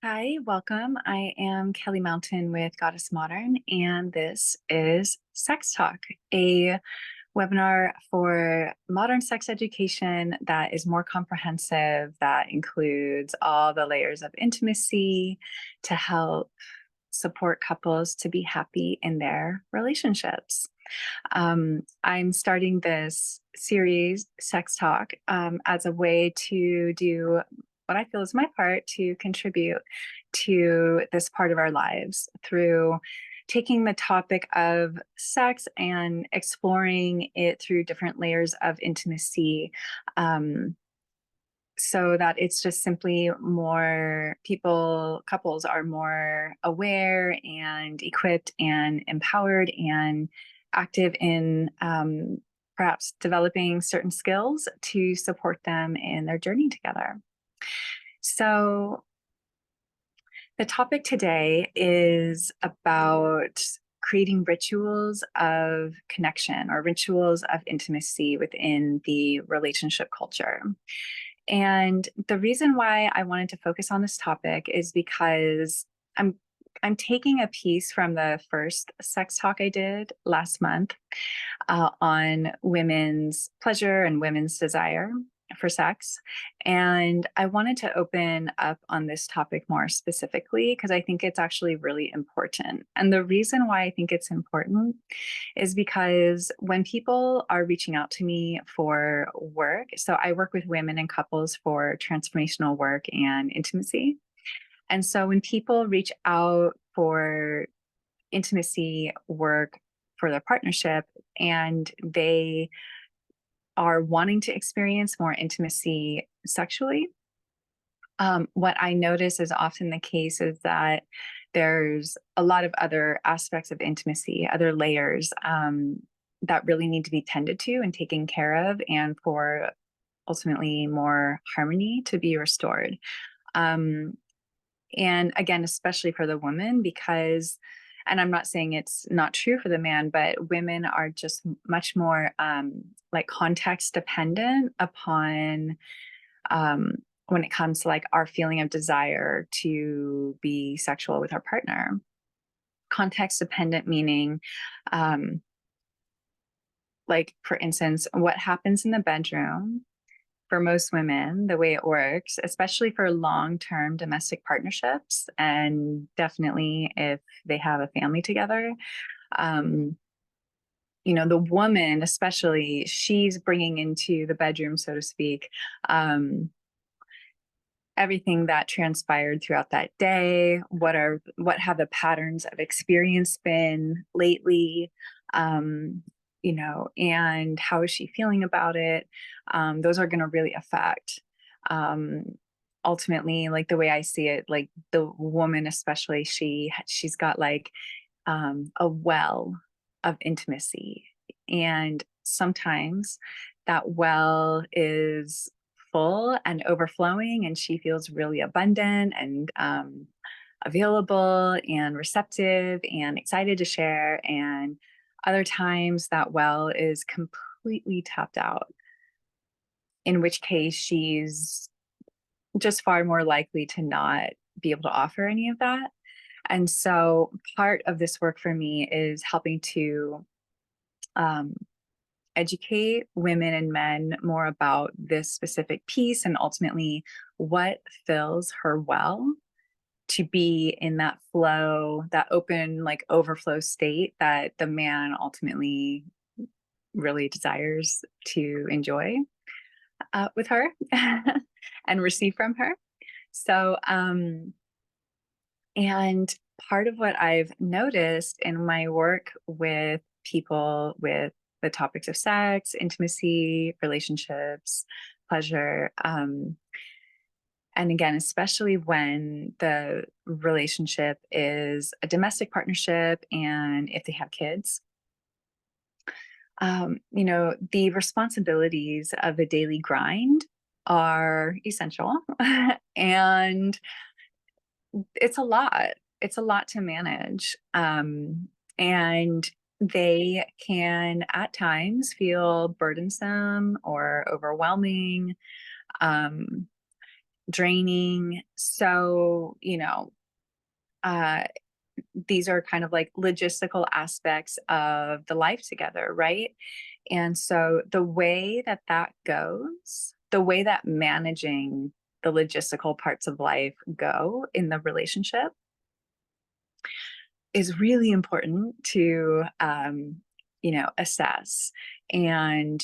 Hi, welcome. I am Kelly Mountain with Goddess Modern, and this is Sex Talk, a webinar for modern sex education that is more comprehensive, that includes all the layers of intimacy to help support couples to be happy in their relationships. I'm starting this series, Sex Talk, as a way to do what I feel is my part to contribute to this part of our lives through taking the topic of sex and exploring it through different layers of intimacy. So that it's just simply more couples are more aware and equipped and empowered and active in perhaps developing certain skills to support them in their journey together. So the topic today is about creating rituals of connection or rituals of intimacy within the relationship culture. And the reason why I wanted to focus on this topic is because I'm taking a piece from the first sex talk I did last month on women's pleasure and women's desire for sex. And I wanted to open up on this topic more specifically because I think it's actually really important. And the reason why I think it's important is because when people are reaching out to me for work, so I work with women and couples for transformational work and intimacy. And so when people reach out for intimacy work for their partnership and they are wanting to experience more intimacy sexually, what I notice is often the case is that there's a lot of other aspects of intimacy, other layers that really need to be tended to and taken care of, and for ultimately more harmony to be restored. And again, especially for the woman, because, and I'm not saying it's not true for the man, but women are just much more like context dependent upon when it comes to like our feeling of desire to be sexual with our partner. Context dependent meaning, like for instance, what happens in the bedroom for most women, the way it works, especially for long-term domestic partnerships, and definitely if they have a family together, um, the woman, especially, she's bringing into the bedroom, so to speak, everything that transpired throughout that day. What have the patterns of experience been lately? And how is she feeling about it? Those are going to really affect um, ultimately, like the way I see it, like the woman, especially, she's got like a well of intimacy. And sometimes that well is full and overflowing, and she feels really abundant and available and receptive and excited to share. And other times that well is completely tapped out, in which case she's just far more likely to not be able to offer any of that. And so part of this work for me is helping to um, educate women and men more about this specific piece and ultimately what fills her well to be in that flow, that open, like overflow state that the man ultimately really desires to enjoy with her and receive from her. So, and part of what I've noticed in my work with people with the topics of sex, intimacy, relationships, pleasure, and again, especially when the relationship is a domestic partnership and if they have kids, the responsibilities of the daily grind are essential. And it's a lot. It's a lot to manage. And they can at times feel burdensome or overwhelming. Um, draining. So, uh, these are kind of like logistical aspects of the life together, right? And so the way that that goes, the way that managing the logistical parts of life go in the relationship is really important to assess. And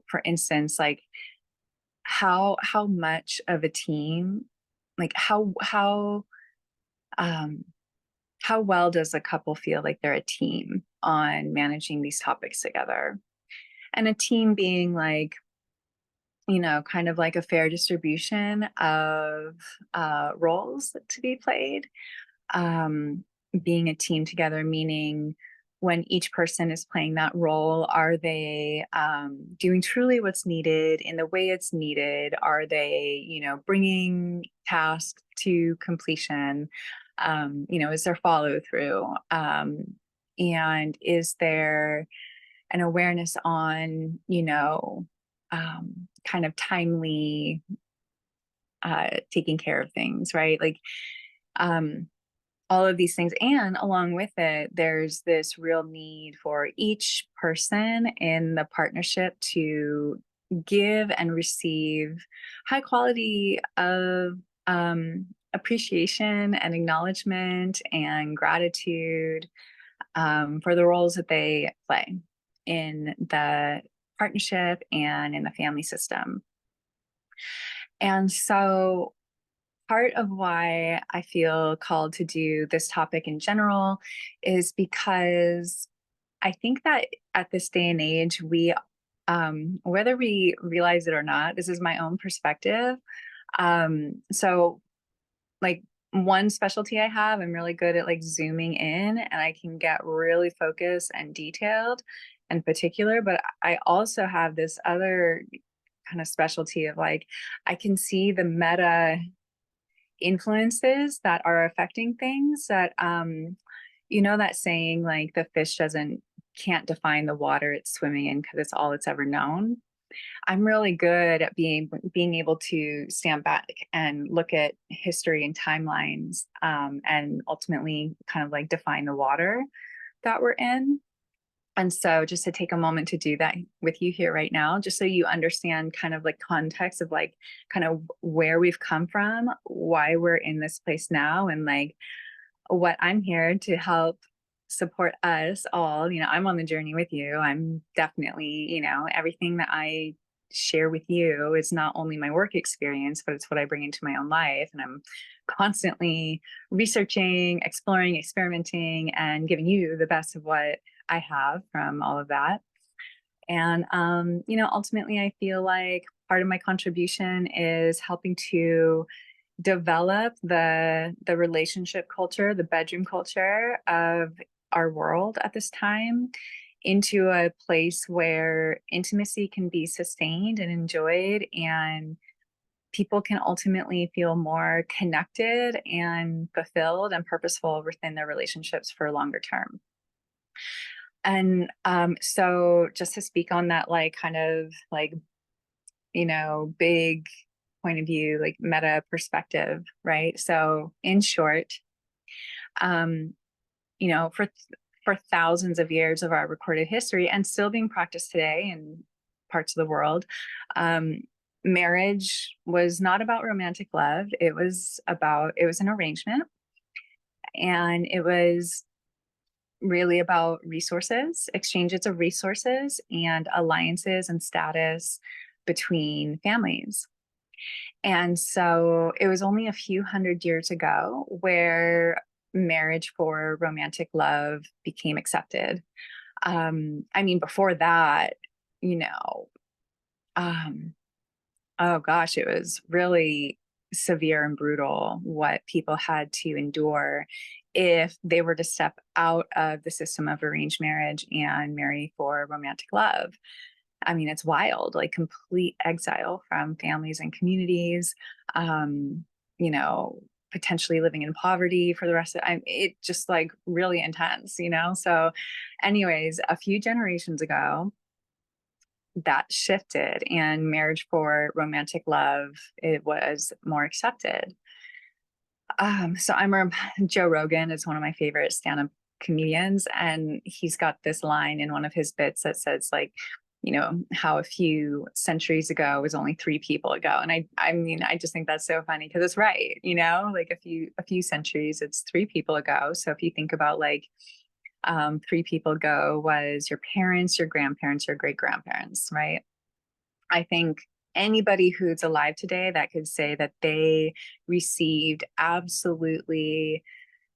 for instance, like how much of a team, like um how well does a couple feel like they're a team on managing these topics together? And a team being like, kind of like a fair distribution of roles to be played. Um, Being a team together, meaning when each person is playing that role, are they doing truly what's needed in the way it's needed? Are they, bringing tasks to completion? Is there follow through? And is there an awareness on, kind of timely taking care of things, right? Like, um, all of these things. And along with it, there's this real need for each person in the partnership to give and receive high quality of appreciation and acknowledgement and gratitude for the roles that they play in the partnership and in the family system. And so part of why I feel called to do this topic in general is because I think that at this day and age, whether we realize it or not, this is my own perspective. So like one specialty I have, I'm really good at like zooming in and I can get really focused and detailed and particular, but I also have this other kind of specialty of like, I can see the meta influences that are affecting things that that saying like the fish doesn't can't define the water it's swimming in because it's all it's ever known. I'm really good at being able to stand back and look at history and timelines, and ultimately kind of like define the water that we're in. And so just to take a moment to do that with you here right now, just so you understand kind of like context of like kind of where we've come from, why we're in this place now, and like what I'm here to help support us all. I'm on the journey with you. I'm definitely, everything that I share with you is not only my work experience, but it's what I bring into my own life. And I'm constantly researching, exploring, experimenting, and giving you the best of what I have from all of that. And, ultimately, I feel like part of my contribution is helping to develop the relationship culture, the bedroom culture of our world at this time into a place where intimacy can be sustained and enjoyed, and people can ultimately feel more connected and fulfilled and purposeful within their relationships for longer term. And so just to speak on that, like kind of like, big point of view, like meta perspective, right? So in short, um, for thousands of years of our recorded history and still being practiced today in parts of the world, marriage was not about romantic love. It was an arrangement, and it was really about resources, exchanges of resources and alliances and status between families. And so it was only a few hundred years ago where marriage for romantic love became accepted. I mean, before that, you know, um, oh gosh, it was really severe and brutal what people had to endure if they were to step out of the system of arranged marriage and marry for romantic love. I mean, it's wild, like complete exile from families and communities, um, you know, potentially living in poverty for the rest of it, just like really intense. So anyways, a few generations ago, that shifted, and marriage for romantic love, it was more accepted. So Joe Rogan is one of my favorite stand-up comedians, and he's got this line in one of his bits that says like, how a few centuries ago was only three people ago. And I mean, I just think that's so funny because it's right, like a few centuries, it's three people ago. So if you think about like, three people ago was your parents, your grandparents, your great grandparents, right? I think anybody who's alive today that could say that they received absolutely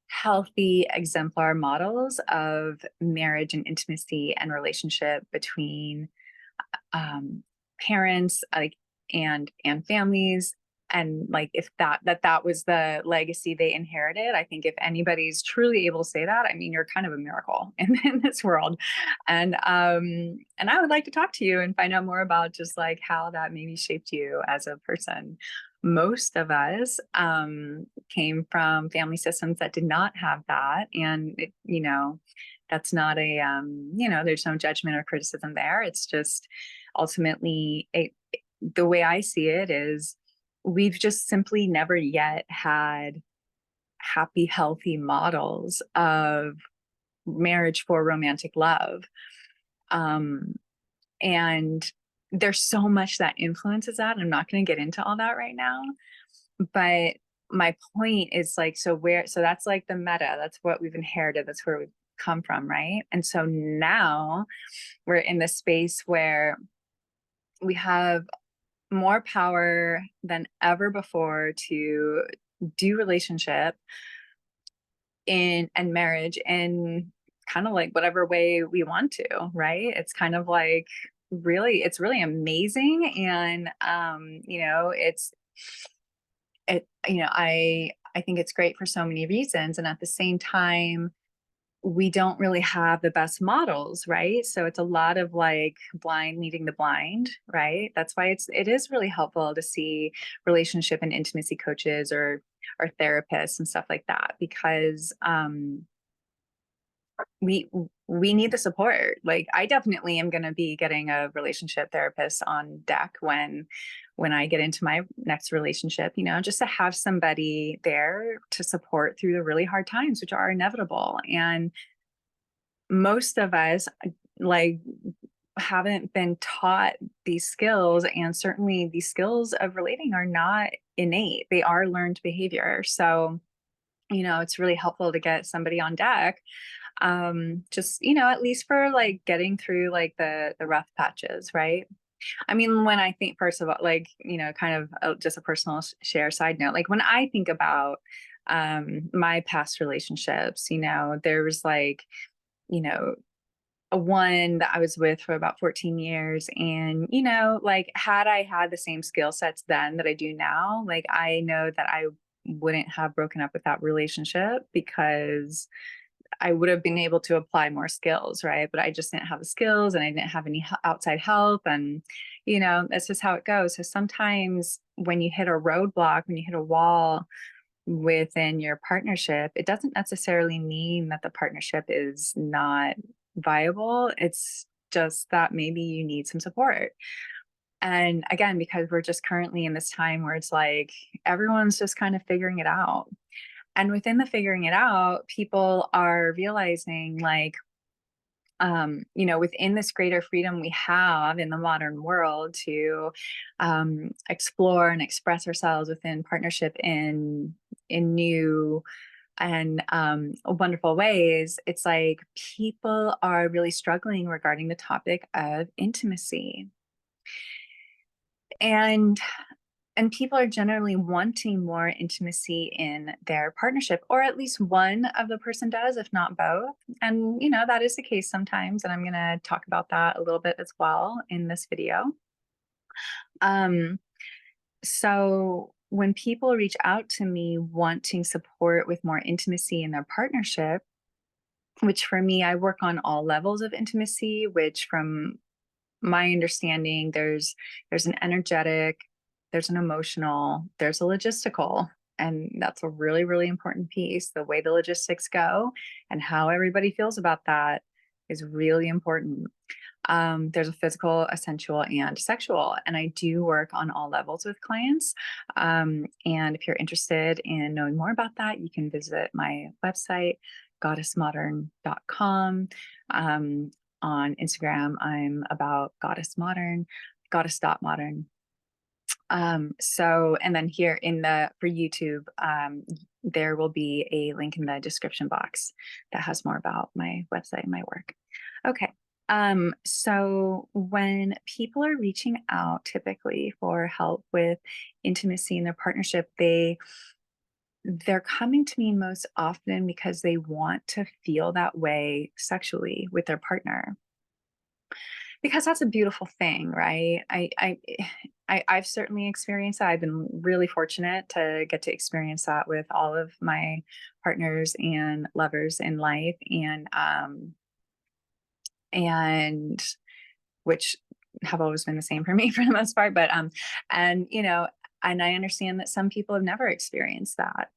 healthy exemplar models of marriage and intimacy and relationship between um, parents, like, and families, and like if that was the legacy they inherited. I think if anybody's truly able to say that, I mean, you're kind of a miracle in this world. And I would like to talk to you and find out more about just like how that maybe shaped you as a person. Most of us came from family systems that did not have that, and that's not there's no judgment or criticism there. It's just ultimately the way I see it is we've just simply never yet had happy, healthy models of marriage for romantic love. And there's so much that influences that. I'm not going to get into all that right now, but my point is like, so that's like the meta, that's what we've inherited, that's where we've come from, right? And so now we're in this space where we have more power than ever before to do relationship and marriage in kind of like whatever way we want to, right? It's kind of like it's really amazing. And I think it's great for so many reasons. And at the same time, we don't really have the best models, right? So it's a lot of like blind leading the blind, right? That's why it is really helpful to see relationship and intimacy coaches or therapists and stuff like that, because we need the support. Like I definitely am going to be getting a relationship therapist on deck when I get into my next relationship, just to have somebody there to support through the really hard times, which are inevitable. And most of us like haven't been taught these skills, and certainly these skills of relating are not innate. They are learned behavior. So, it's really helpful to get somebody on deck, just, at least for like getting through like the rough patches, right? I mean, when I think, first of all, like, kind of just a personal share side note, like when I think about my past relationships, there was like, a one that I was with for about 14 years. And, like had I had the same skill sets then that I do now, like I know that I wouldn't have broken up with that relationship because I would have been able to apply more skills, right? But I just didn't have the skills, and I didn't have any outside help. And, that's just how it goes. So sometimes when you hit a roadblock, when you hit a wall within your partnership, it doesn't necessarily mean that the partnership is not viable. It's just that maybe you need some support. And again, because we're just currently in this time where it's like everyone's just kind of figuring it out. And within the figuring it out, people are realizing like, within this greater freedom we have in the modern world to explore and express ourselves within partnership in new and wonderful ways, it's like people are really struggling regarding the topic of intimacy. And people are generally wanting more intimacy in their partnership, or at least one of the person does, if not both. And, that is the case sometimes. And I'm going to talk about that a little bit as well in this video. So when people reach out to me wanting support with more intimacy in their partnership, which for me, I work on all levels of intimacy, which from my understanding, there's an energetic, there's an emotional, there's a logistical, and that's a really, really important piece. The way the logistics go and how everybody feels about that is really important. There's a physical, a sensual, and sexual, and I do work on all levels with clients. And if you're interested in knowing more about that, you can visit my website, goddessmodern.com. On Instagram, I'm about goddess modern, goddess.modern. And then here for YouTube, there will be a link in the description box that has more about my website and my work. Okay. So when people are reaching out typically for help with intimacy in their partnership, they're coming to me most often because they want to feel that way sexually with their partner. Because that's a beautiful thing, right? I've certainly experienced that. I've been really fortunate to get to experience that with all of my partners and lovers in life, and which have always been the same for me for the most part. But and and I understand that some people have never experienced that.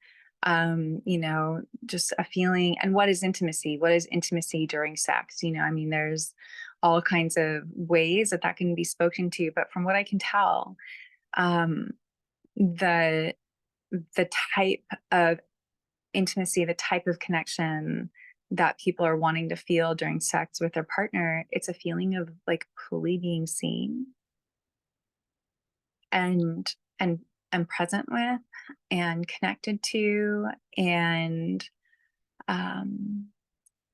Just a feeling. And what is intimacy? What is intimacy during sex? I mean, there's all kinds of ways that can be spoken to, but from what I can tell, um, the the type of intimacy, the type of connection that people are wanting to feel during sex with their partner, it's a feeling of like fully being seen and and and present with and connected to, and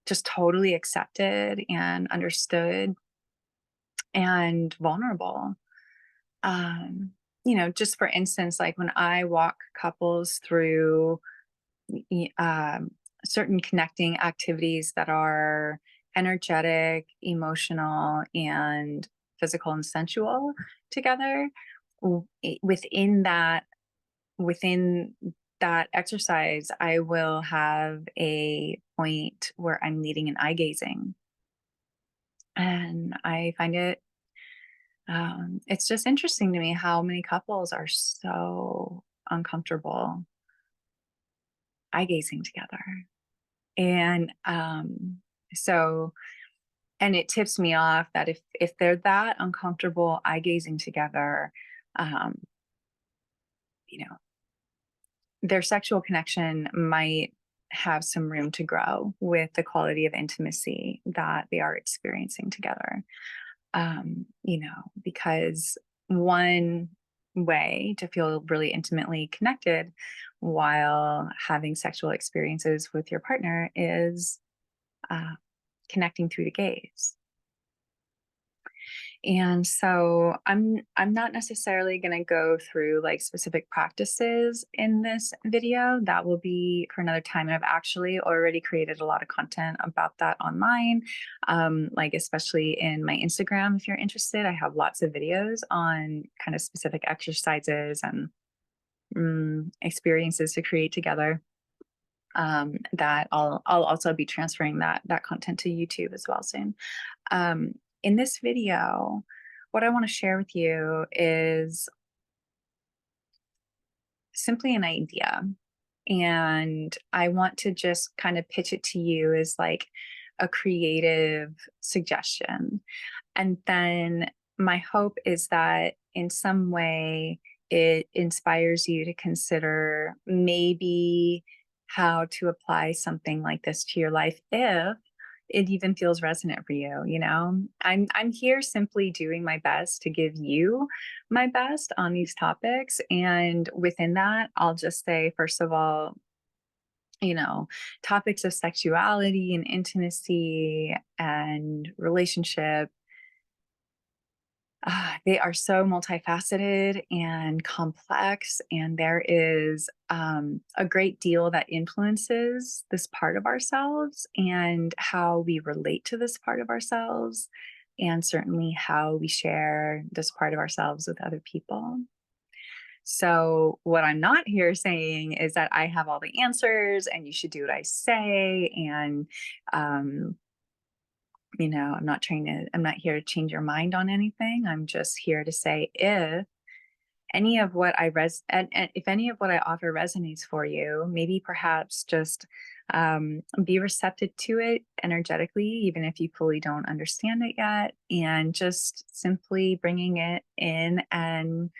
just totally accepted and understood and vulnerable. Just for instance, like when I walk couples through um, certain connecting activities that are energetic, emotional, and physical and sensual together, within that exercise, I will have a point where I'm leading an eye gazing. And I find it's just interesting to me how many couples are so uncomfortable eye gazing together. And so, and it tips me off that if they're that uncomfortable eye gazing together, um, you know, their sexual connection might have some room to grow with the quality of intimacy that they are experiencing together. Because one way to feel really intimately connected while having sexual experiences with your partner is connecting through the gaze. And so I'm not necessarily going to go through like specific practices in this video. That will be for another time. And I've actually already created a lot of content about that online, like especially in my Instagram. If you're interested, I have lots of videos on kind of specific exercises and experiences to create together. That I'll also be transferring that content to YouTube as well soon. In this video, what I want to share with you is simply an idea. And I want to just kind of pitch it to you as like a creative suggestion. And then my hope is that in some way it inspires you to consider maybe how to apply something like this to your life if it even feels resonant for you. I'm here simply doing my best to give you my best on these topics. And within that, I'll just say, first of all, topics of sexuality and intimacy and relationship, they are so multifaceted and complex, and there is a great deal that influences this part of ourselves and how we relate to this part of ourselves, and certainly how we share this part of ourselves with other people. So what I'm not here saying is that I have all the answers and you should do what I say. And, I'm not here to change your mind on anything. I'm just here to say, if any of what and if any of what I offer resonates for you, maybe perhaps just be receptive to it energetically, even if you fully don't understand it yet, and just simply bringing it in and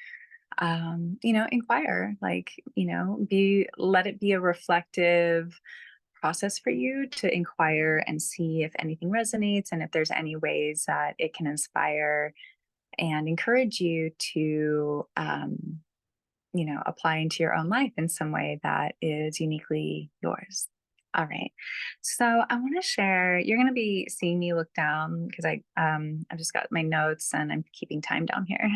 inquire, like, let it be a reflective process for you to inquire and see if anything resonates and if there's any ways that it can inspire and encourage you to apply into your own life in some way that is uniquely yours. All right. So I want to share, you're going to be seeing me look down because I've just got my notes and I'm keeping time down here.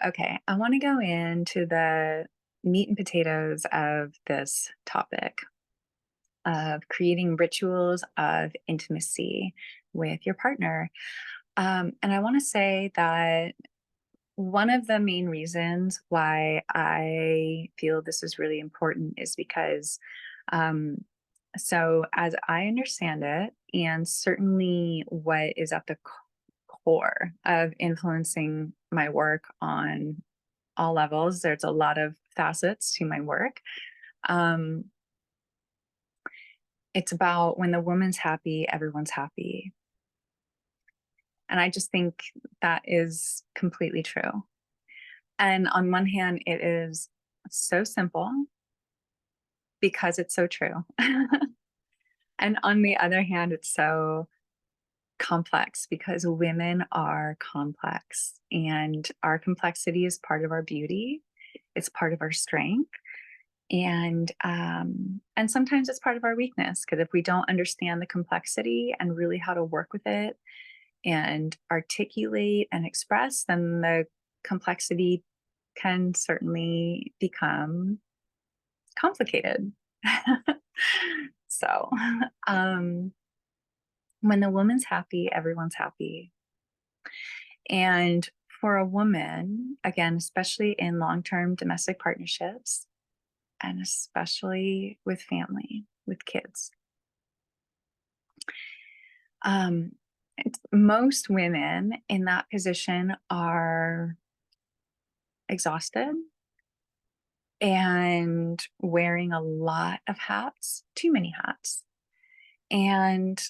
Okay, I want to go into the meat and potatoes of this topic of creating rituals of intimacy with your partner. And I want to say that one of the main reasons why I feel this is really important is because, so as I understand it, and certainly what is at the core of influencing my work on all levels, there's a lot of facets to my work. It's about when the woman's happy, everyone's happy. And I just think that is completely true. And on one hand, it is so simple because it's so true. And on the other hand, it's so complex because women are complex and our complexity is part of our beauty. It's part of our strength. And sometimes it's part of our weakness, because if we don't understand the complexity and really how to work with it and articulate and express, then the complexity can certainly become complicated. So, when the woman's happy, everyone's happy. And for a woman, again, especially in long-term domestic partnerships, and especially with family, with kids, most women in that position are exhausted and wearing a lot of hats, too many hats. And,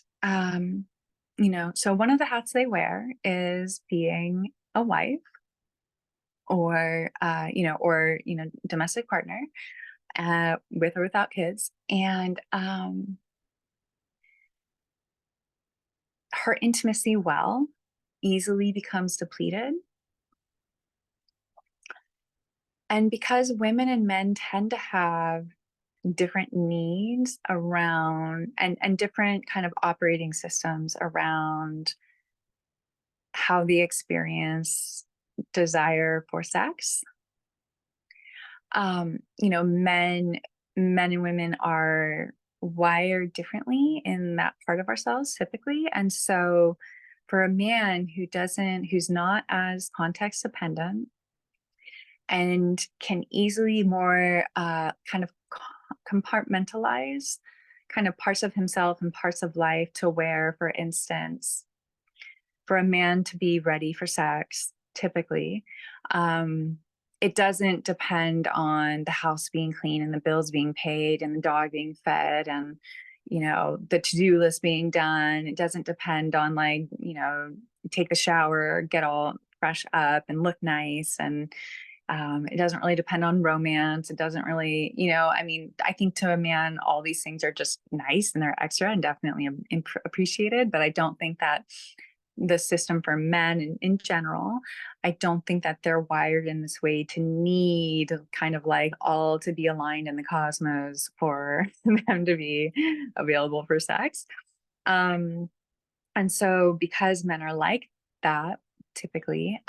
so one of the hats they wear is being a wife or, domestic partner, with or without kids. And her intimacy well easily becomes depleted. And because women and men tend to have different needs around and different kind of operating systems around how they experience desire for sex, men and women are wired differently in that part of ourselves typically. And so for a man who's not as context dependent and can easily more kind of compartmentalize kind of parts of himself and parts of life, to where, for instance, for a man to be ready for sex, typically, it doesn't depend on the house being clean and the bills being paid and the dog being fed and, the to-do list being done. It doesn't depend on take a shower, get all fresh up and look nice. And it doesn't really depend on romance. It doesn't really, I think to a man, all these things are just nice and they're extra and definitely appreciated. But I don't think that the system for men in general, I don't think that they're wired in this way to need kind of like all to be aligned in the cosmos for them to be available for sex. And so because men are like that, typically,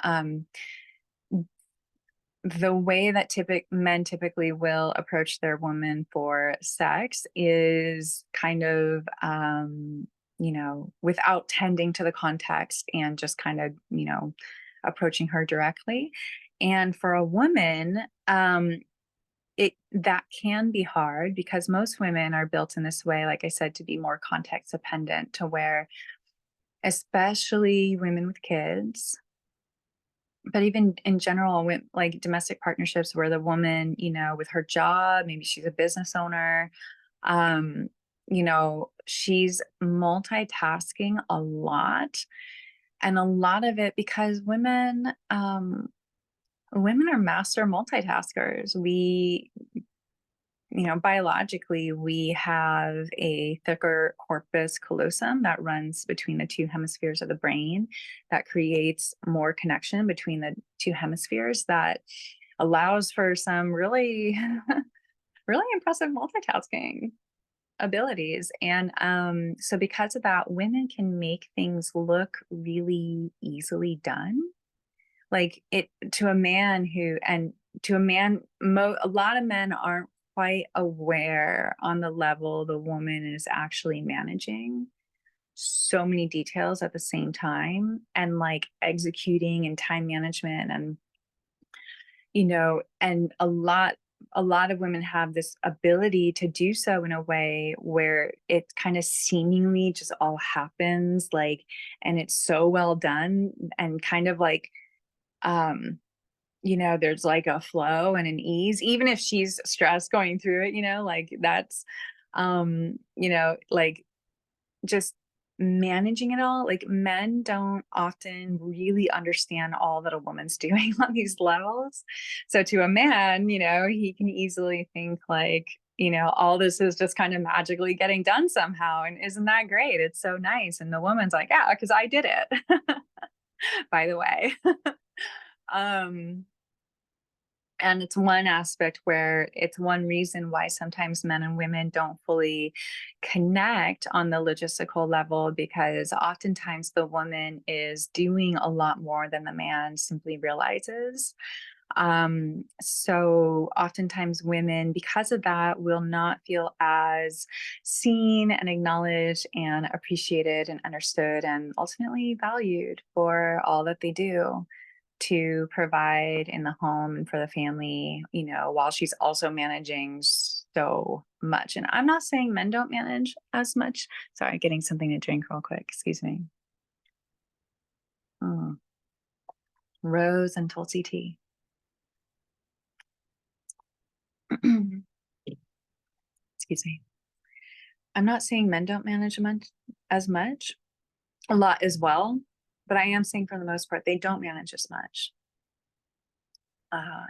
the way that men typically will approach their woman for sex is kind of, without tending to the context and just kind of, approaching her directly. And for a woman, that can be hard because most women are built in this way, like I said, to be more context dependent, to where, especially women with kids, but even in general, with like domestic partnerships where the woman, with her job, maybe she's a business owner, um, she's multitasking a lot. And a lot of it because women are master multitaskers. Biologically, we have a thicker corpus callosum that runs between the two hemispheres of the brain that creates more connection between the two hemispheres that allows for some really, really impressive multitasking abilities. And so because of that, women can make things look really easily done. Like it to a man who, and to a man, a lot of men aren't quite aware on the level the woman is actually managing so many details at the same time and like executing and time management and and a lot of women have this ability to do so in a way where it kind of seemingly just all happens like and it's so well done and kind of like um there's like a flow and an ease even if she's stressed going through it like that's like just managing it all. Like men don't often really understand all that a woman's doing on these levels. So to a man, he can easily think like, all this is just kind of magically getting done somehow. And isn't that great? It's so nice. And the woman's like, yeah, because I did it, by the way. um, and it's one aspect where it's one reason why sometimes men and women don't fully connect on the logistical level, because oftentimes the woman is doing a lot more than the man simply realizes. So oftentimes women, because of that, will not feel as seen and acknowledged and appreciated and understood and ultimately valued for all that they do to provide in the home and for the family, while she's also managing so much. And I'm not saying men don't manage as much. Sorry, getting something to drink real quick. Excuse me. Mm. Rose and Tulsi tea. Excuse me. I'm not saying men don't manage as much, a lot as well, but I am saying for the most part, they don't manage as much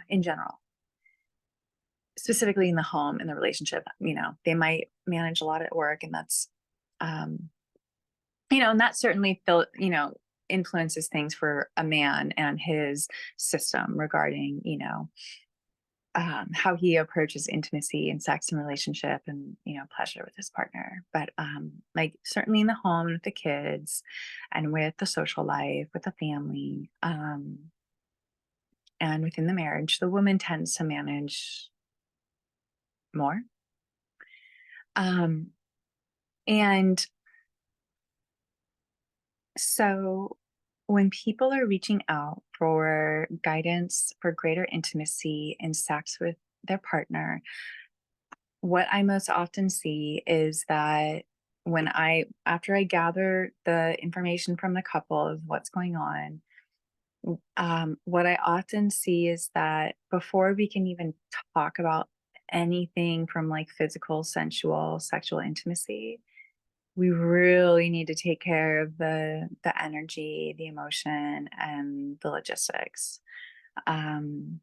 in general. Specifically in the home, in the relationship, they might manage a lot at work, and that's, and that certainly influences things for a man and his system regarding, how he approaches intimacy and sex and relationship and, pleasure with his partner. But like certainly in the home with the kids and with the social life, with the family, and within the marriage, the woman tends to manage more. And so when people are reaching out for guidance for greater intimacy and sex with their partner, what I most often see is that after I gather the information from the couple of what's going on, what I often see is that before we can even talk about anything from like physical, sensual, sexual intimacy, we really need to take care of the energy, the emotion, and the logistics. And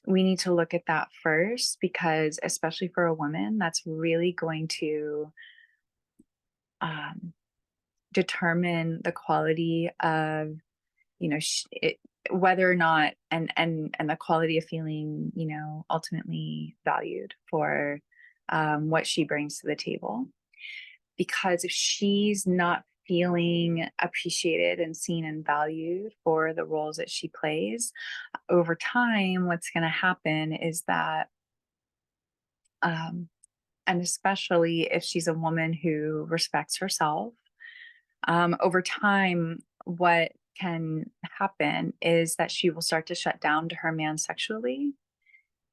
we need to look at that first, because especially for a woman, that's really going to determine the quality of, whether or not, and the quality of feeling, ultimately valued for what she brings to the table. Because if she's not feeling appreciated and seen and valued for the roles that she plays, over time, what's going to happen is that, and especially if she's a woman who respects herself, over time, what can happen is that she will start to shut down to her man sexually,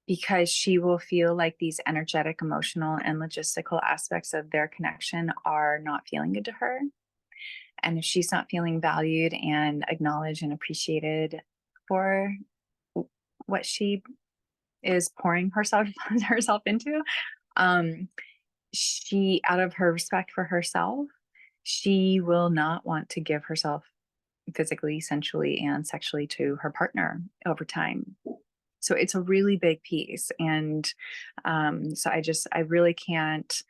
because she will feel like these energetic, emotional, and logistical aspects of their connection are not feeling good to her. And if she's not feeling valued and acknowledged and appreciated for what she is pouring herself herself into, um, she, out of her respect for herself, she will not want to give herself physically, sensually, and sexually to her partner over time. So it's a really big piece. And so I really can't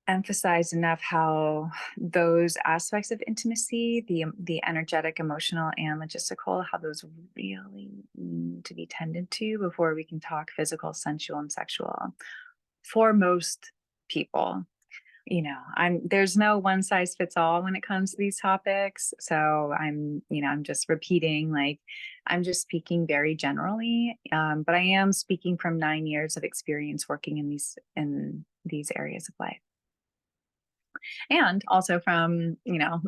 emphasize enough how those aspects of intimacy, the energetic, emotional, and logistical, how those really need to be tended to before we can talk physical, sensual, and sexual for most people. There's no one size fits all when it comes to these topics. So I'm just repeating, like, I'm just speaking very generally, but I am speaking from 9 years of experience working in these areas of life, and also from, uh,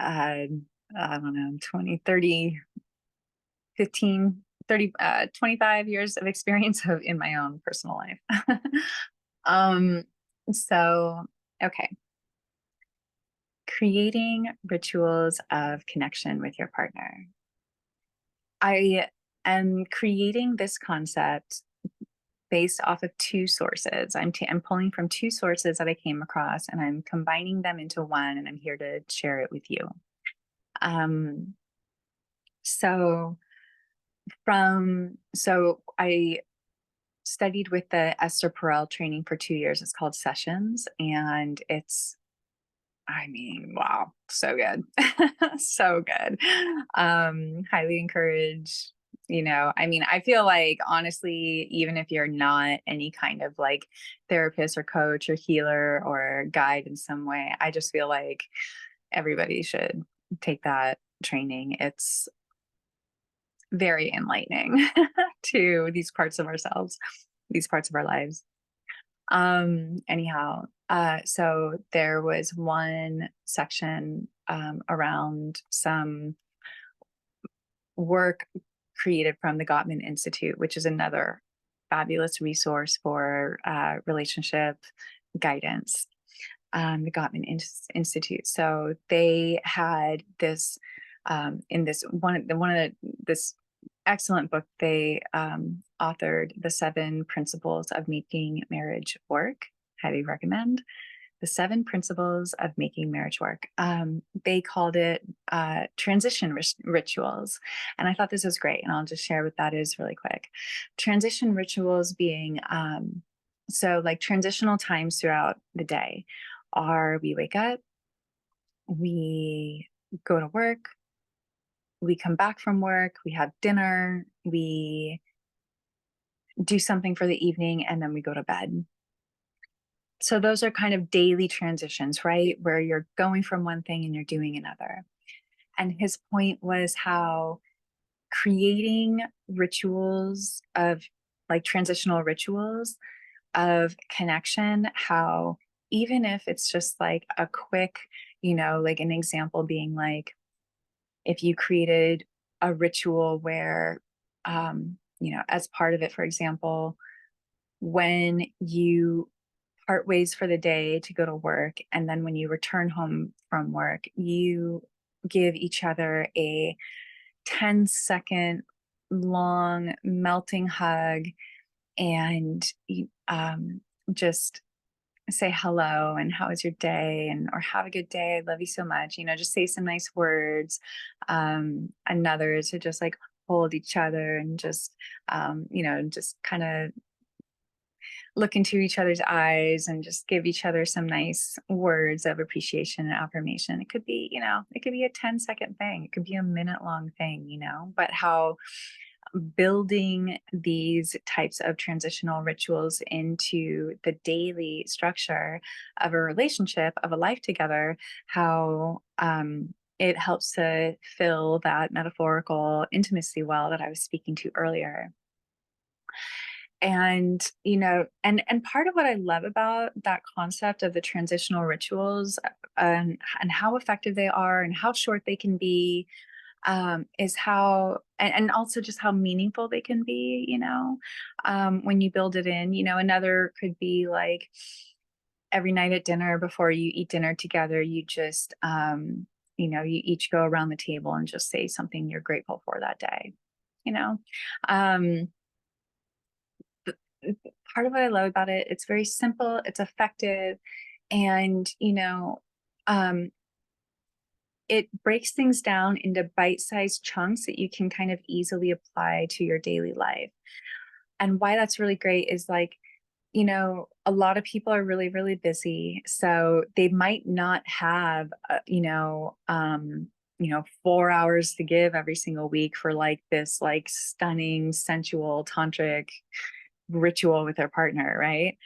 I don't know, 20, 30, 15, 30, 25 years of experience in my own personal life. um, so, okay. Creating rituals of connection with your partner. I am creating this concept based off of two sources. I'm pulling from two sources that I came across, and I'm combining them into one, and I'm here to share it with you. Um, so I studied with the Esther Perel training for 2 years. It's called Sessions, and wow, so good. So good. Highly encourage, I feel like, honestly, even if you're not any kind of like therapist or coach or healer or guide in some way, I just feel like everybody should take that training. It's very enlightening to these parts of ourselves, these parts of our lives. Anyhow, so there was one section around some work created from the Gottman Institute, which is another fabulous resource for relationship guidance. The Gottman Institute. So they had this in this excellent book. They authored the 7 principles of making marriage work. Highly recommend the 7 principles of making marriage work. They called it transition rituals. And I thought this was great. And I'll just share what that is really quick. Transition rituals being so like transitional times throughout the day are: we wake up, we go to work, we come back from work, we have dinner, we do something for the evening, and then we go to bed. So those are kind of daily transitions, right? Where you're going from one thing and you're doing another. And his point was how creating rituals of like transitional rituals of connection, how even if it's just like a quick, like an example being like, if you created a ritual where, as part of it, for example, when you part ways for the day to go to work, and then when you return home from work, you give each other a 10-second long melting hug, and you just say hello and how was your day, and or have a good day, I love you so much, just say some nice words. Another is to just like hold each other and just just kind of look into each other's eyes and just give each other some nice words of appreciation and affirmation. It could be, it could be a 10-second thing, it could be a minute-long thing, but how building these types of transitional rituals into the daily structure of a relationship, of a life together, how it helps to fill that metaphorical intimacy well that I was speaking to earlier. And and part of what I love about that concept of the transitional rituals, and how effective they are and how short they can be, is how, and also just how meaningful they can be, when you build it in. Another could be like, every night at dinner, before you eat dinner together, you just, you each go around the table and just say something you're grateful for that day, you know? Um, Part of what I love about it, it's very simple, it's effective, and, um, it breaks things down into bite-sized chunks that you can kind of easily apply to your daily life. And why that's really great is like, a lot of people are really, really busy. So they might not have, 4 hours to give every single week for like this, like stunning, sensual, tantric ritual with their partner, right?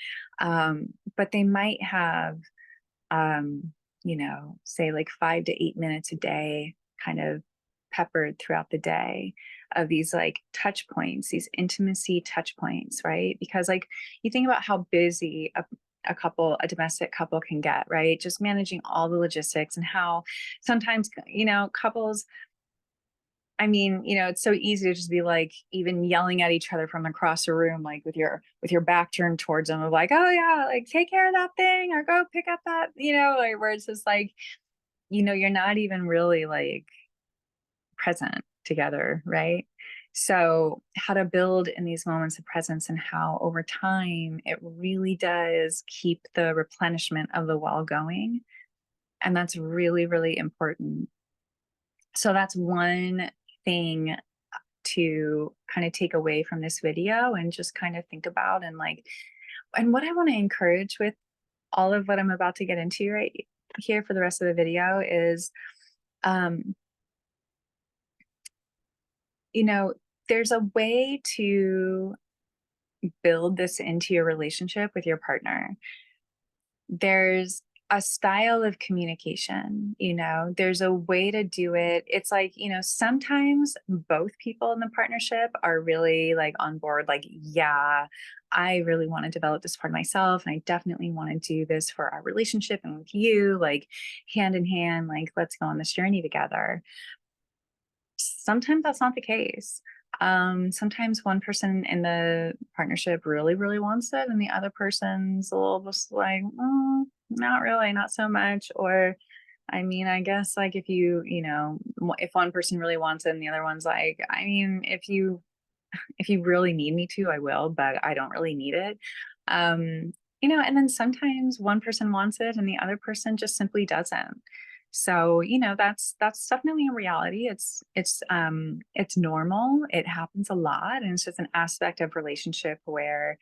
But they might have, say like 5 to 8 minutes a day, kind of peppered throughout the day, of these like touch points, these intimacy touch points, right? Because like you think about how busy a domestic couple can get, right? Just managing all the logistics, and how sometimes, couples, I mean, it's so easy to just be like even yelling at each other from across the room, like with your back turned towards them, of like, oh yeah, like take care of that thing, or go pick up that, like, where it's just like, you're not even really like present together, right? So how to build in these moments of presence, and how over time it really does keep the replenishment of the well going. And that's really, really important. So that's one thing to kind of take away from this video and just kind of think about, and like, and what I want to encourage with all of what I'm about to get into right here for the rest of the video is, um, there's a way to build this into your relationship with your partner. There's a style of communication, there's a way to do it. It's like, sometimes both people in the partnership are really like on board, like, yeah, I really want to develop this part of myself, and I definitely want to do this for our relationship and with you, like hand in hand, like let's go on this journey together. Sometimes that's not the case. Sometimes one person in the partnership really, really wants it, and the other person's a little just like, not really, not so much. Or, I mean, I guess like if one person really wants it and the other one's like, I mean, if you really need me to, I will, but I don't really need it. And then sometimes one person wants it and the other person just simply doesn't. So, that's definitely a reality. It's normal. It happens a lot. And it's just an aspect of relationship where,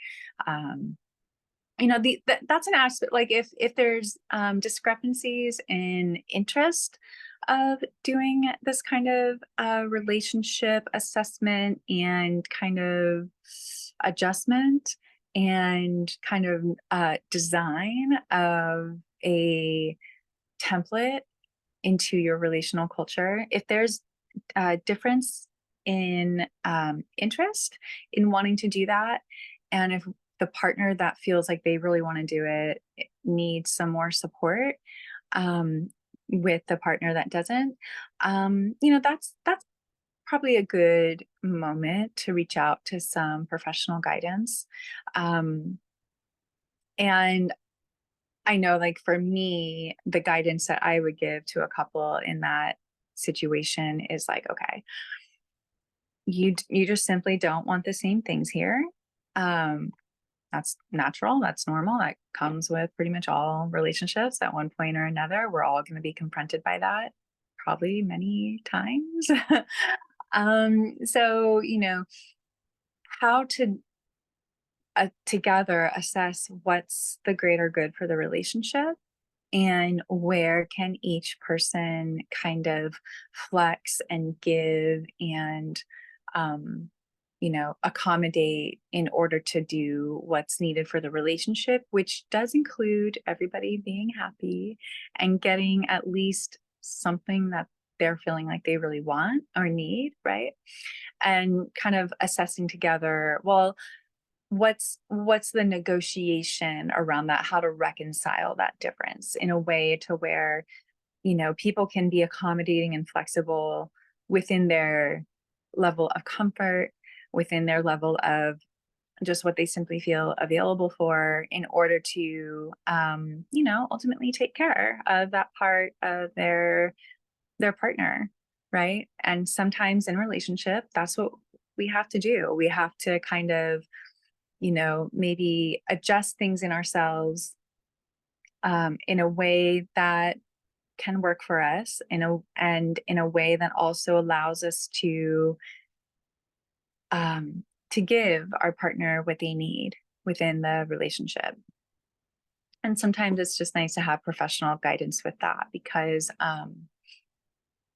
that's an aspect, like if there's discrepancies in interest of doing this kind of relationship assessment and kind of adjustment, and kind of design of a template into your relational culture. If there's a difference in interest in wanting to do that, and if the partner that feels like they really want to do it needs some more support, um, with the partner that doesn't, that's probably a good moment to reach out to some professional guidance. Um, and I know, like for me, the guidance that I would give to a couple in that situation is like, okay, you just simply don't want the same things here. Um, that's natural, that's normal, that comes with pretty much all relationships at one point or another. We're all going to be confronted by that, probably many times. So how to together assess what's the greater good for the relationship, and where can each person kind of flex and give and accommodate in order to do what's needed for the relationship, which does include everybody being happy and getting at least something that they're feeling like they really want or need, right? And kind of assessing together, well, what's the negotiation around that, how to reconcile that difference in a way to where people can be accommodating and flexible within their level of comfort, within their level of just what they simply feel available for in order to, ultimately take care of that part of their partner, right? And sometimes in relationship, that's what we have to do. We have to kind of, maybe adjust things in ourselves in a way that can work for us, in a way that also allows us to give our partner what they need within the relationship. And sometimes it's just nice to have professional guidance with that, because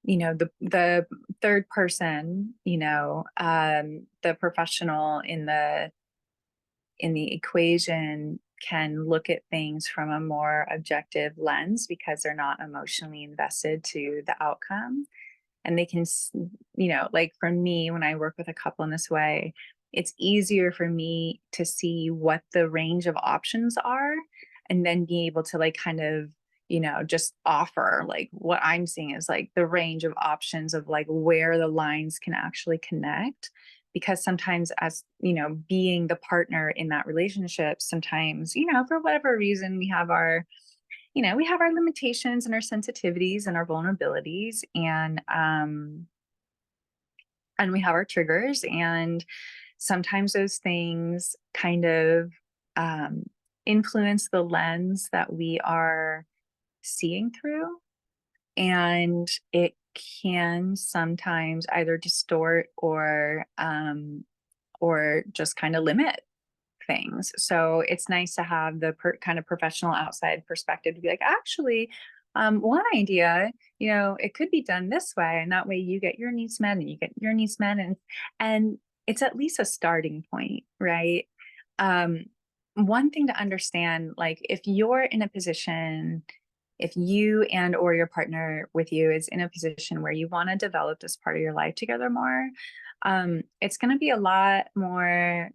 the third person, the professional in the equation can look at things from a more objective lens because they're not emotionally invested to the outcome. And they can, like for me, when I work with a couple in this way, it's easier for me to see what the range of options are, and then be able to like kind of, just offer like what I'm seeing is like the range of options of like where the lines can actually connect. Because sometimes, as being the partner in that relationship, sometimes, for whatever reason, we have our limitations and our sensitivities and our vulnerabilities, and we have our triggers, and sometimes those things kind of influence the lens that we are seeing through, and it can sometimes either distort or just kind of limit things. So it's nice to have the kind of professional outside perspective to be like, actually, one idea, it could be done this way, and that way you get your needs met and you get your needs met, and it's at least a starting point, right? One thing to understand, like if you're in a position, if you and or your partner with you is in a position where you want to develop this part of your life together more, it's going to be a lot more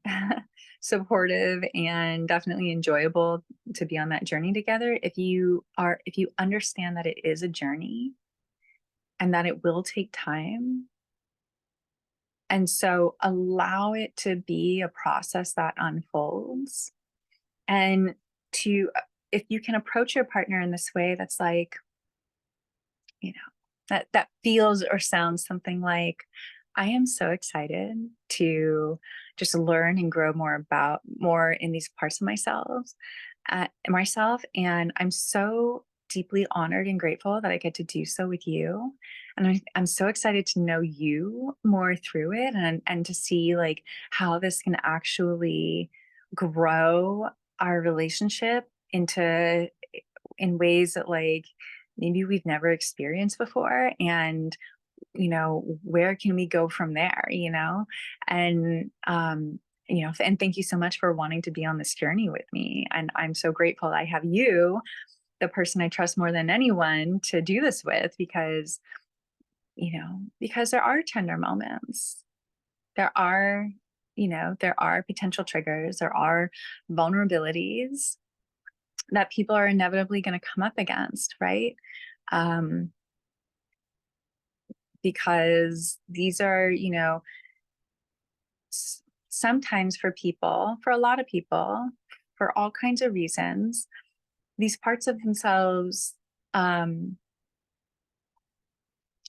supportive and definitely enjoyable to be on that journey together if you understand that it is a journey and that it will take time. And so allow it to be a process that unfolds. And if you can approach your partner in this way, that's like, that feels or sounds something like, I am so excited to just learn and grow more in these parts of myself. And I'm so deeply honored and grateful that I get to do so with you. And I'm so excited to know you more through it, and to see like how this can actually grow our relationship in ways that like maybe we've never experienced before. And where can we go from there, and and thank you so much for wanting to be on this journey with me. And I'm so grateful I have you, the person I trust more than anyone, to do this with, because there are tender moments. There are potential triggers, there are vulnerabilities that people are inevitably going to come up against, right? Because these are, sometimes for a lot of people, for all kinds of reasons, these parts of themselves,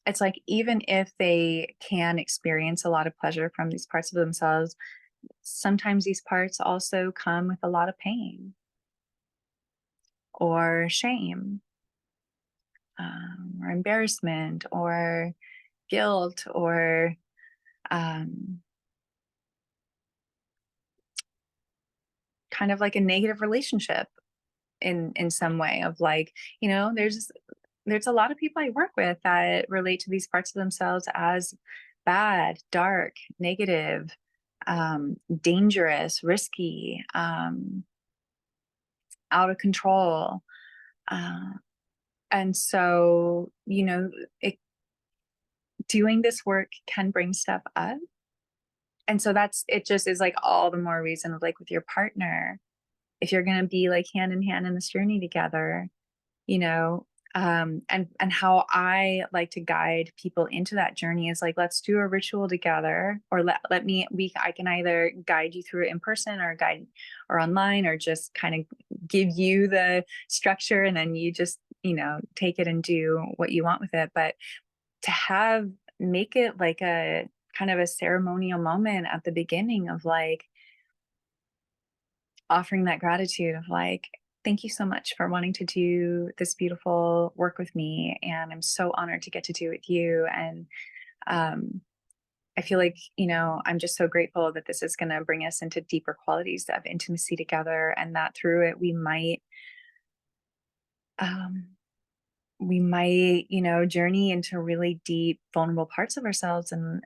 it's like, even if they can experience a lot of pleasure from these parts of themselves, sometimes these parts also come with a lot of pain or shame, or embarrassment or guilt, or kind of like a negative relationship in some way of like, there's a lot of people I work with that relate to these parts of themselves as bad, dark, negative, dangerous, risky, out of control. And so, doing this work can bring stuff up. And so it just is like all the more reason of like with your partner, if you're going to be like hand in hand in this journey together, And how I like to guide people into that journey is like, let's do a ritual together, or I can either guide you through it in person or guide or online, or just kind of give you the structure and then you just, take it and do what you want with it. But to make it like a kind of a ceremonial moment at the beginning of like offering that gratitude of like, thank you so much for wanting to do this beautiful work with me. And I'm so honored to get to do it with you. And um, I feel like, I'm just so grateful that this is going to bring us into deeper qualities of intimacy together. And that through it, um, we might, journey into really deep, vulnerable parts of ourselves. And,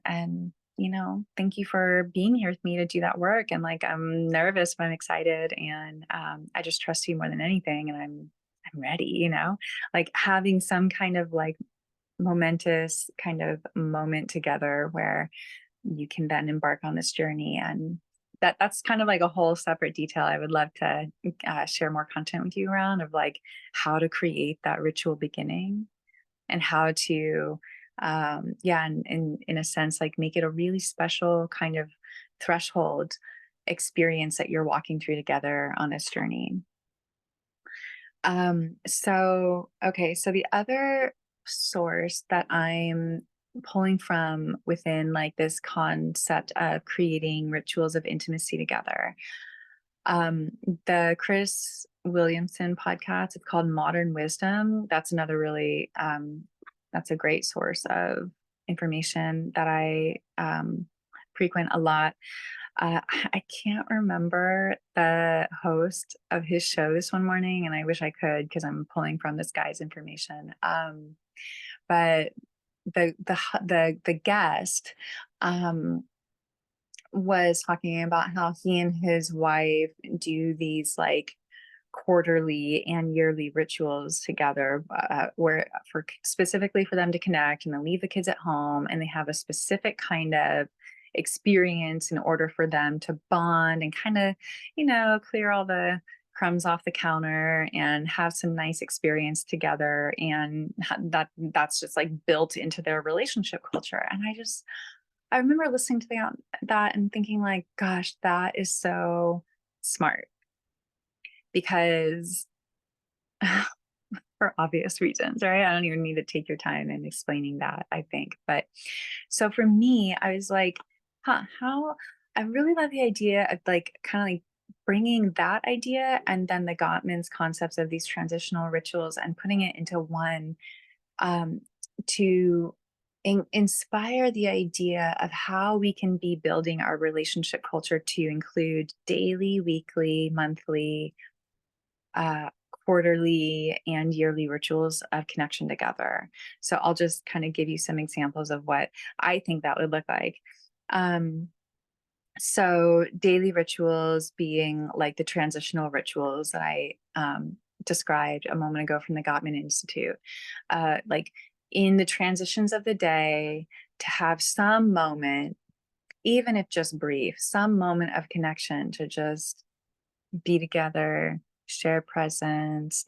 thank you for being here with me to do that work. And like, I'm nervous, but I'm excited. And I just trust you more than anything. And I'm ready, like having some kind of like momentous kind of moment together where you can then embark on this journey. And that's kind of like a whole separate detail I would love to share more content with you around, of like how to create that ritual beginning and how to and in a sense like make it a really special kind of threshold experience that you're walking through together on this journey. So the other source that I'm pulling from within like this concept of creating rituals of intimacy together, um, the Chris Williamson podcast, it's called Modern Wisdom. That's another really, that's a great source of information that I frequent a lot. I can't remember the host of his show this one morning, and I wish I could because I'm pulling from this guy's information. But the guest was talking about how he and his wife do these like quarterly and yearly rituals together, where for specifically for them to connect, and then leave the kids at home, and they have a specific kind of experience in order for them to bond and kind of, clear all the crumbs off the counter and have some nice experience together. And that's just like built into their relationship culture. And I remember listening to that and thinking like, gosh, that is so smart, because for obvious reasons, right? I don't even need to take your time in explaining that, I think. But so for me, I was like, how I really love the idea of like kind of like bringing that idea and then the Gottman's concepts of these transitional rituals and putting it into one, um, to inspire the idea of how we can be building our relationship culture to include daily, weekly, monthly, uh, quarterly, and yearly rituals of connection together. So I'll just kind of give you some examples of what I think that would look like. Um, so daily rituals being like the transitional rituals that I described a moment ago from the Gottman Institute. Like in the transitions of the day, to have some moment, even if just brief, some moment of connection to just be together, share presents,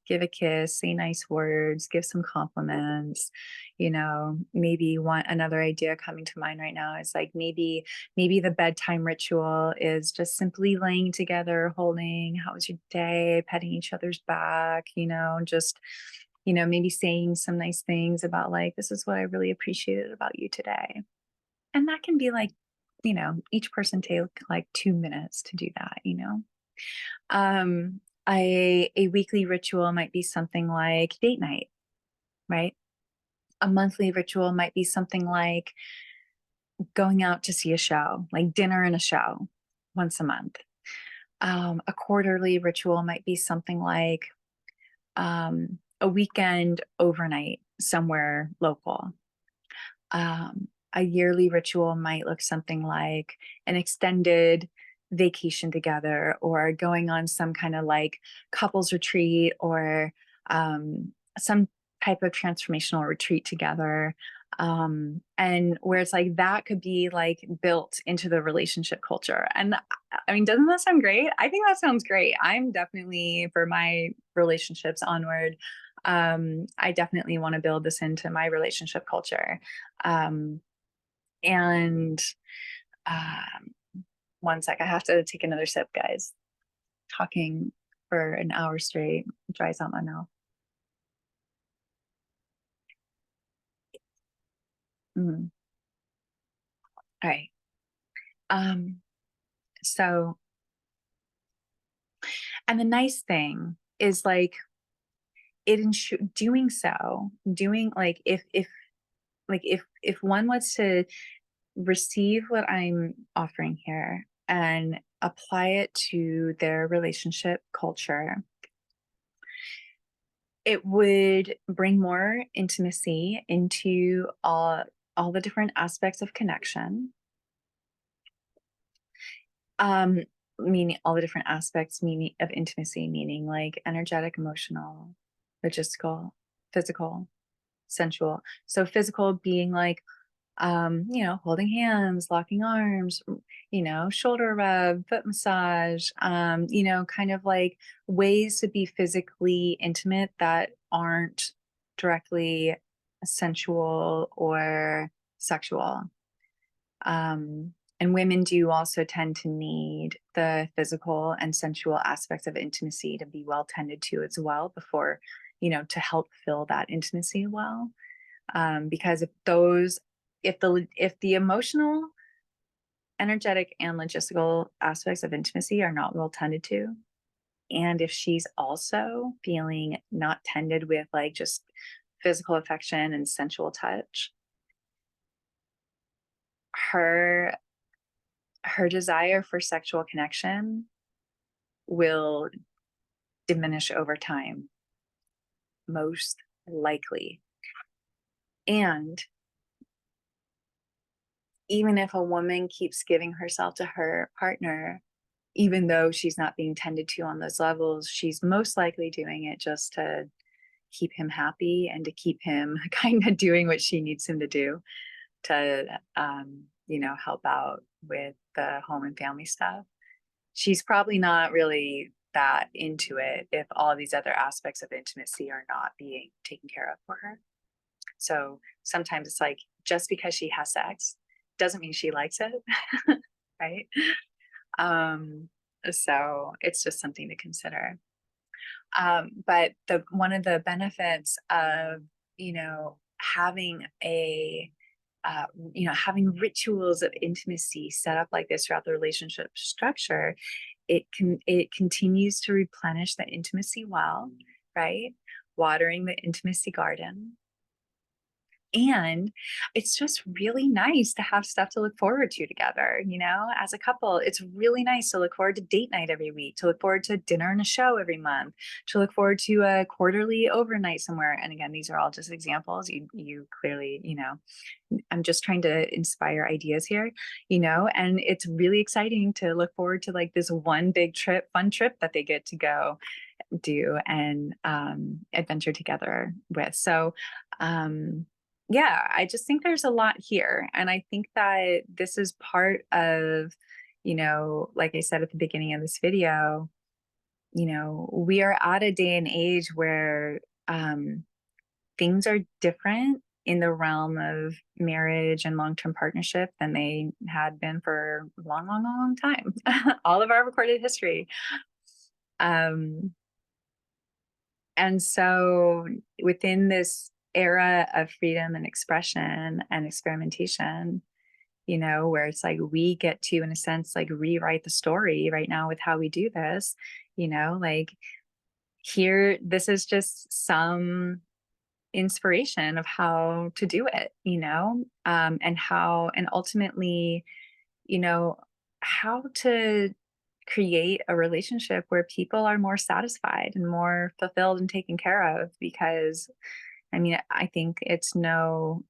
give a kiss, say nice words, give some compliments. Maybe another idea coming to mind right now is like maybe the bedtime ritual is just simply laying together, holding, how was your day, petting each other's back, just maybe saying some nice things about like, this is what I really appreciated about you today. And that can be like, each person take like 2 minutes to do that. Um, a weekly ritual might be something like date night, right? A monthly ritual might be something like going out to see a show, like dinner and a show once a month. A quarterly ritual might be something like a weekend overnight somewhere local. A yearly ritual might look something like an extended vacation together, or going on some kind of like couples retreat, or some type of transformational retreat together. And where it's like that could be like built into the relationship culture. And I mean, doesn't that sound great? I think that sounds great. I'm definitely, for my relationships onward, I definitely want to build this into my relationship culture. And um, one sec, I have to take another sip, guys. Talking for an hour straight dries out my mouth. Mm. All right. Um, so, and the nice thing is like doing so, doing like if one was to receive what I'm offering here and apply it to their relationship culture, it would bring more intimacy into all the different aspects of connection. Um, Meaning all the different aspects meaning of intimacy, meaning like energetic, emotional, logistical, physical, sensual. So physical being like holding hands, locking arms, shoulder rub, foot massage, kind of like ways to be physically intimate that aren't directly sensual or sexual. And women do also tend to need the physical and sensual aspects of intimacy to be well tended to as well before, to help fill that intimacy well. Because if the emotional, energetic, and logistical aspects of intimacy are not well tended to, and if she's also feeling not tended with like just physical affection and sensual touch, her desire for sexual connection will diminish over time, most likely. And even if a woman keeps giving herself to her partner, even though she's not being tended to on those levels, she's most likely doing it just to keep him happy and to keep him kind of doing what she needs him to do to, help out with the home and family stuff. She's probably not really that into it if all these other aspects of intimacy are not being taken care of for her. So sometimes it's like, just because she has sex doesn't mean she likes it, right? So it's just something to consider. But one of the benefits of, having having rituals of intimacy set up like this throughout the relationship structure, it continues to replenish the intimacy well, right? Watering the intimacy garden. And it's just really nice to have stuff to look forward to together, as a couple. It's really nice to look forward to date night every week, to look forward to dinner and a show every month, to look forward to a quarterly overnight somewhere. And again, these are all just examples. You clearly, I'm just trying to inspire ideas here, and it's really exciting to look forward to like this one big fun trip that they get to go do and adventure together with. So, yeah, I just think there's a lot here. And I think that this is part of, like I said at the beginning of this video, we are at a day and age where things are different in the realm of marriage and long-term partnership than they had been for a long, long, long, long time. All of our recorded history. And so within this era of freedom and expression and experimentation, where it's like we get to, in a sense, like rewrite the story right now with how we do this, like here, this is just some inspiration of how to do it, and ultimately, how to create a relationship where people are more satisfied and more fulfilled and taken care of. Because I mean, I think it's not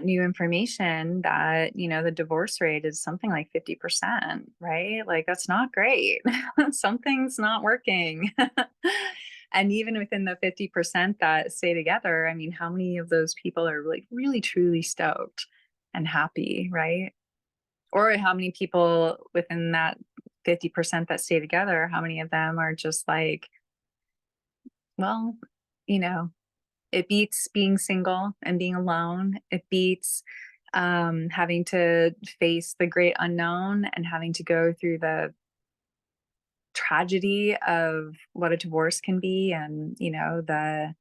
new information that, the divorce rate is something like 50%, right? Like that's not great. Something's not working. And even within the 50% that stay together, I mean, how many of those people are like really truly stoked and happy, right? Or how many people within that 50% that stay together, how many of them are just like well, you know, it beats being single and being alone. It beats having to face the great unknown and having to go through the tragedy of what a divorce can be, and the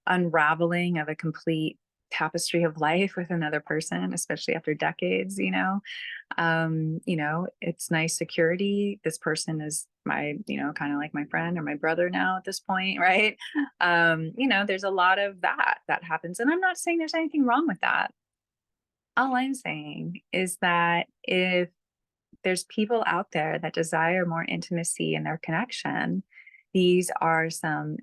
unraveling of a complete tapestry of life with another person, especially after decades. It's nice security. This person is my, kind of like my friend or my brother now at this point, right? There's a lot of that happens, and I'm not saying there's anything wrong with that. All I'm saying is that if there's people out there that desire more intimacy in their connection, these are some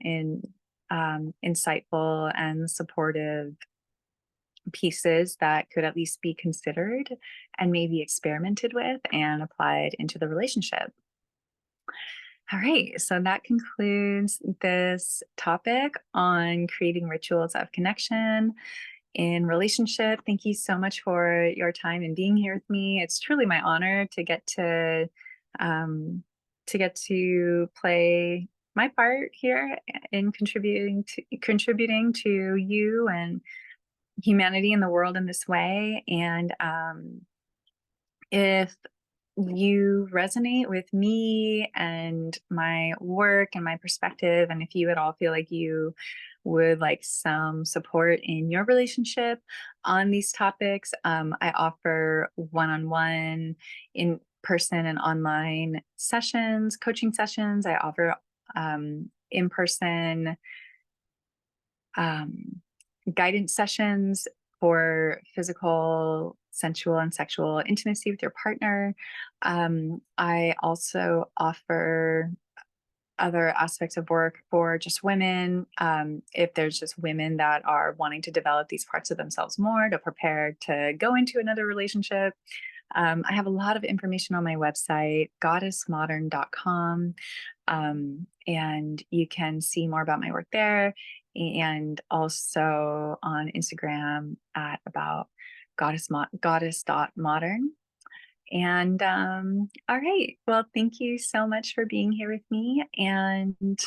insightful and supportive pieces that could at least be considered and maybe experimented with and applied into the relationship. All right, so that concludes this topic on creating rituals of connection in relationship. Thank you so much for your time and being here with me. It's truly my honor um, to get to play my part here in contributing to you and humanity in the world in this way. And if you resonate with me and my work and my perspective, and if you at all feel like you would like some support in your relationship on these topics, I offer one-on-one, in person and online sessions, coaching sessions. I offer in person um, guidance sessions for physical, sensual, and sexual intimacy with your partner. I also offer other aspects of work for just women. If there's just women that are wanting to develop these parts of themselves more to prepare to go into another relationship. I have a lot of information on my website, goddessmodern.com, and you can see more about my work there, and also on Instagram at about goddess.modern. And all right, well, thank you so much for being here with me, and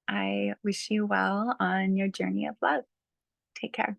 I wish you well on your journey of love. Take care.